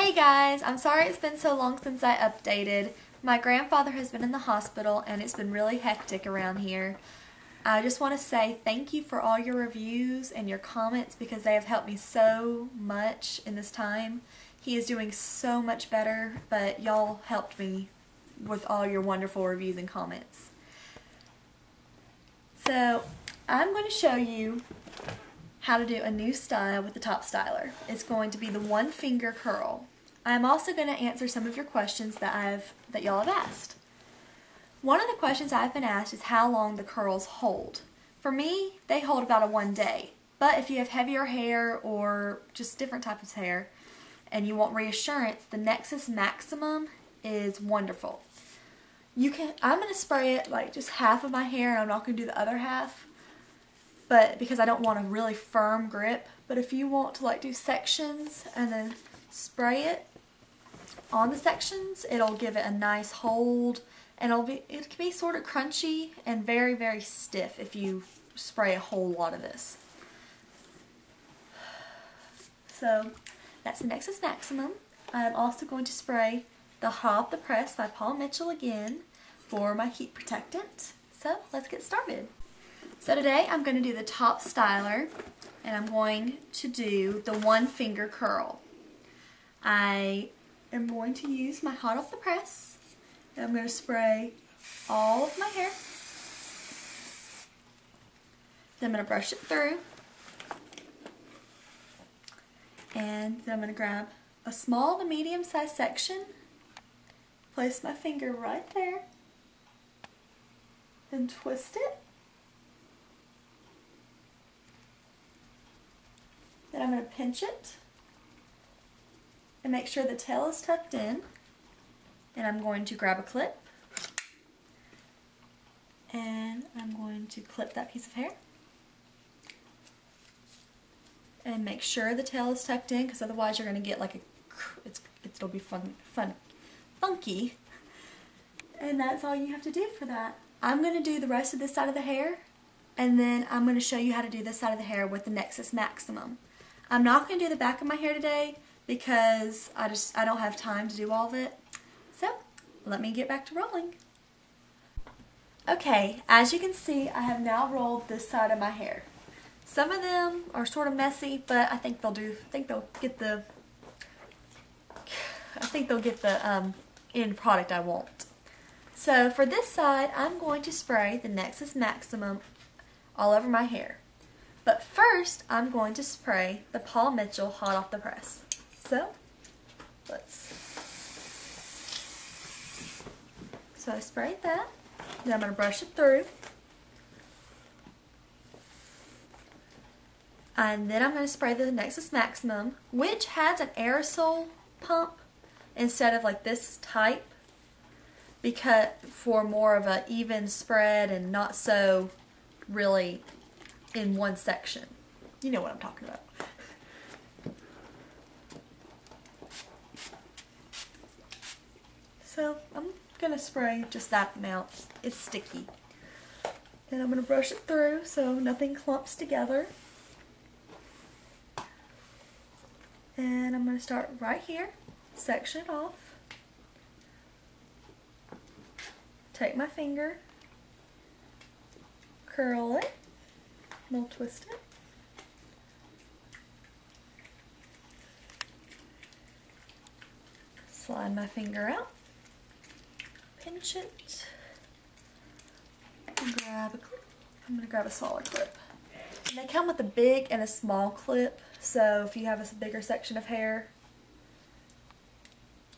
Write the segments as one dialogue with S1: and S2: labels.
S1: Hey guys, I'm sorry it's been so long since I updated. My grandfather has been in the hospital and it's been really hectic around here. I just want to say thank you for all your reviews and your comments because they have helped me so much in this time. He is doing so much better, but y'all helped me with all your wonderful reviews and comments. So I'm going to show you how to do a new style with the Topstyler. It's going to be the one finger curl. I'm also going to answer some of your questions that y'all have asked. One of the questions I've been asked is how long the curls hold. For me, they hold about a 1 day. But if you have heavier hair or just different types of hair and you want reassurance, the Nexus Maximum is wonderful. I'm going to spray it like just half of my hair and I'm not going to do the other half. But because I don't want a really firm grip. But if you want to like do sections and then spray it on the sections, it'll give it a nice hold, and it can be sort of crunchy and very, very stiff if you spray a whole lot of this. So that's the Nexus Maximum. I'm also going to spray the Hot Off the Press by Paul Mitchell again for my heat protectant. So let's get started. So today I'm going to do the Topstyler, and I'm going to do the one finger curl. I am going to use my Hot Off the Press, and I'm going to spray all of my hair. Then I'm going to brush it through, and then I'm going to grab a small to medium sized section, place my finger right there, then twist it. Then I'm going to pinch it and make sure the tail is tucked in. And I'm going to grab a clip and I'm going to clip that piece of hair. And make sure the tail is tucked in because otherwise you're going to get like it'll be funky. And that's all you have to do for that. I'm going to do the rest of this side of the hair, and then I'm going to show you how to do this side of the hair with the Nexus Maximum. I'm not going to do the back of my hair today because I don't have time to do all of it. So let me get back to rolling. Okay, as you can see, I have now rolled this side of my hair. Some of them are sort of messy, but I think they'll get the end product I want. So for this side, I'm going to spray the Nexus Maximum all over my hair. But first, I'm going to spray the Paul Mitchell Hot Off the Press. So I sprayed that. Then I'm going to brush it through. And then I'm going to spray the Nexus Maximum, which has an aerosol pump instead of like this type, because for more of an even spread and not so really in one section. You know what I'm talking about. So I'm going to spray just that amount. It's sticky. And I'm going to brush it through so nothing clumps together. And I'm going to start right here, section it off. Take my finger, curl it, and I'll twist it. Slide my finger out, pinch it, and grab a clip. I'm going to grab a smaller clip. And they come with a big and a small clip, so if you have a bigger section of hair,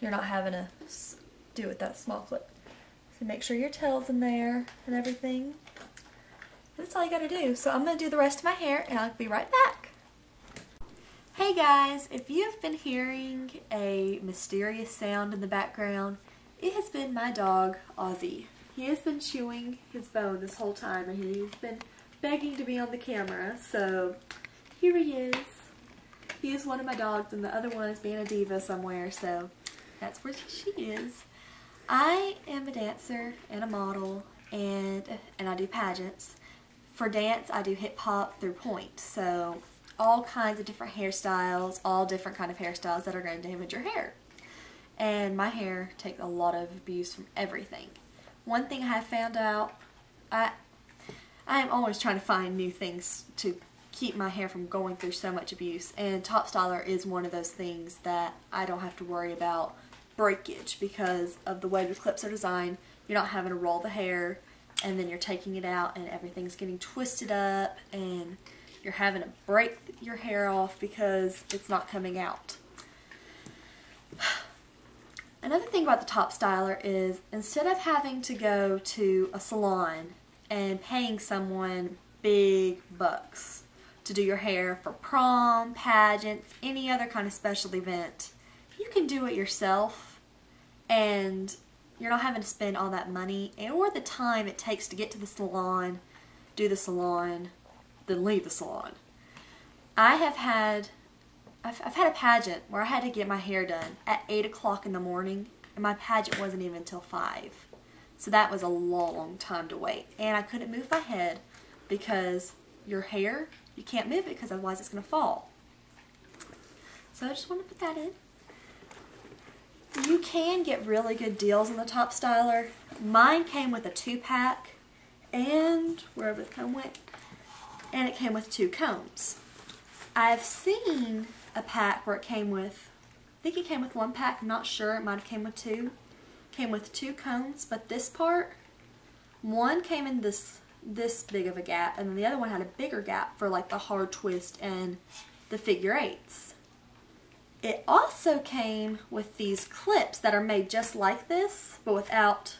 S1: you're not having to do it with that small clip. So make sure your tail's in there and everything. That's all you gotta do. So I'm gonna do the rest of my hair and I'll be right back. Hey guys, if you have been hearing a mysterious sound in the background, it has been my dog, Ozzy. He has been chewing his bone this whole time and he's been begging to be on the camera, so here he is. He is one of my dogs and the other one is being a diva somewhere, so that's where she is. I am a dancer and a model, and I do pageants. For dance, I do hip hop through Point, so all kinds of different hairstyles, all different kind of hairstyles that are going to damage your hair. And my hair takes a lot of abuse from everything. One thing I have found out, I am always trying to find new things to keep my hair from going through so much abuse, and Topstyler is one of those things that I don't have to worry about breakage because of the way the clips are designed. You're not having to roll the hair and then you're taking it out and everything's getting twisted up and you're having to break your hair off because it's not coming out. Another thing about the Topstyler is instead of having to go to a salon and paying someone big bucks to do your hair for prom, pageants, any other kind of special event, you can do it yourself and you're not having to spend all that money or the time it takes to get to the salon, do the salon, then leave the salon. I've had a pageant where I had to get my hair done at 8 o'clock in the morning and my pageant wasn't even until 5. So that was a long time to wait. And I couldn't move my head because your hair, you can't move it because otherwise it's going to fall. So I just want to put that in. You can get really good deals on the Topstyler. Mine came with a 2-pack and wherever the comb went, and it came with 2 combs. I've seen a pack where it came with, I think it came with 1 pack, I'm not sure, it might have came with 2. Came with 2 combs, but this part, one came in this big of a gap, and then the other one had a bigger gap for like the hard twist and the figure 8s. It also came with these clips that are made just like this, but without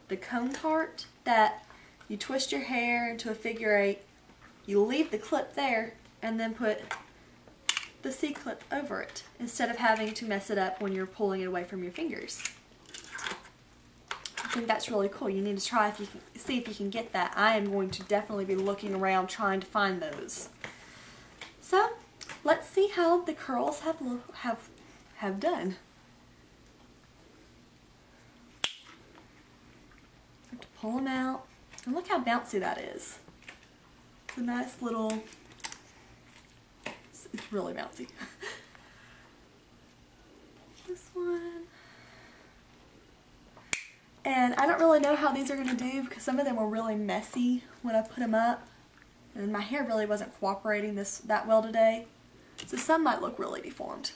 S1: the comb part, that you twist your hair into a figure 8, you leave the clip there, and then put the C-clip over it, instead of having to mess it up when you're pulling it away from your fingers. I think that's really cool. You need to try if you can, see if you can get that. I am going to definitely be looking around trying to find those. So, let's see how the curls have done. I have to pull them out. And look how bouncy that is. It's a nice little, it's really bouncy. This one. And I don't really know how these are going to do because some of them were really messy when I put them up. And my hair really wasn't cooperating that well today. So some might look really deformed.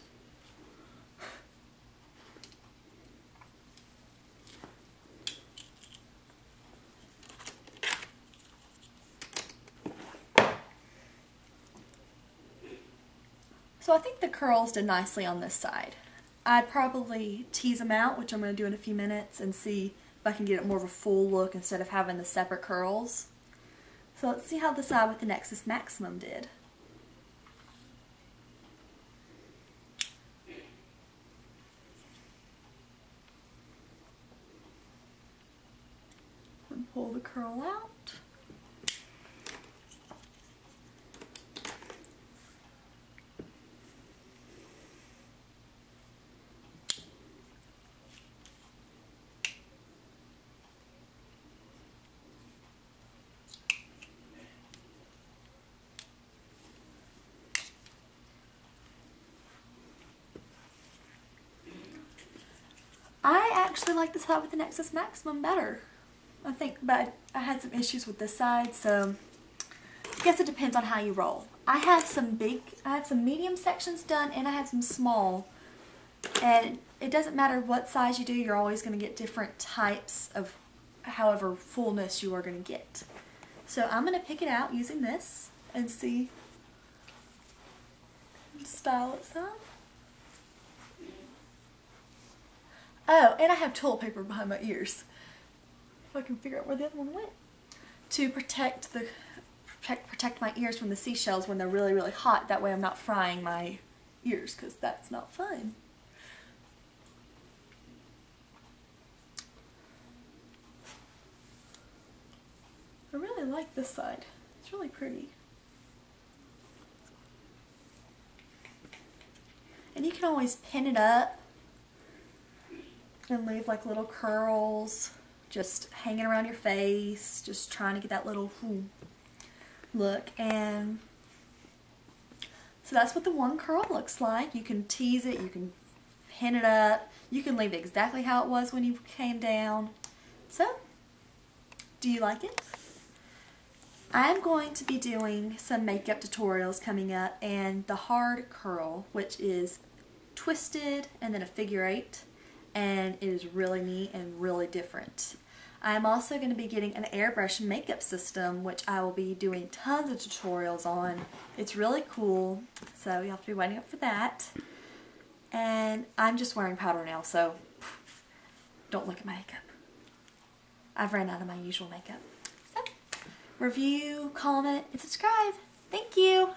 S1: So I think the curls did nicely on this side. I'd probably tease them out, which I'm going to do in a few minutes, and see if I can get it more of a full look instead of having the separate curls. So let's see how the side with the Nexus Maximum did. And pull the curl out. I actually like the side with the Nexus Maximum better, I think, but I had some issues with this side, so I guess it depends on how you roll. I have some medium sections done, and I have some small, and it doesn't matter what size you do, you're always going to get different types of however fullness you are going to get. So I'm going to pick it out using this and see, and style it some. Oh, and I have toilet paper behind my ears. If I can figure out where the other one went. To protect my ears from the seashells when they're really, really hot. That way I'm not frying my ears, because that's not fun. I really like this side. It's really pretty. And you can always pin it up and leave like little curls just hanging around your face, just trying to get that little look. And So that's what the one curl looks like. You can tease it, you can pin it up, you can leave it exactly how it was when you came down. So, do you like it? I'm going to be doing some makeup tutorials coming up, and the hard curl, which is twisted and then a figure 8, and it is really neat and really different. I'm also going to be getting an airbrush makeup system, which I will be doing tons of tutorials on. It's really cool, so you have to be waiting up for that. And I'm just wearing powder now, so don't look at my makeup. I've ran out of my usual makeup. So, review, comment, and subscribe. Thank you!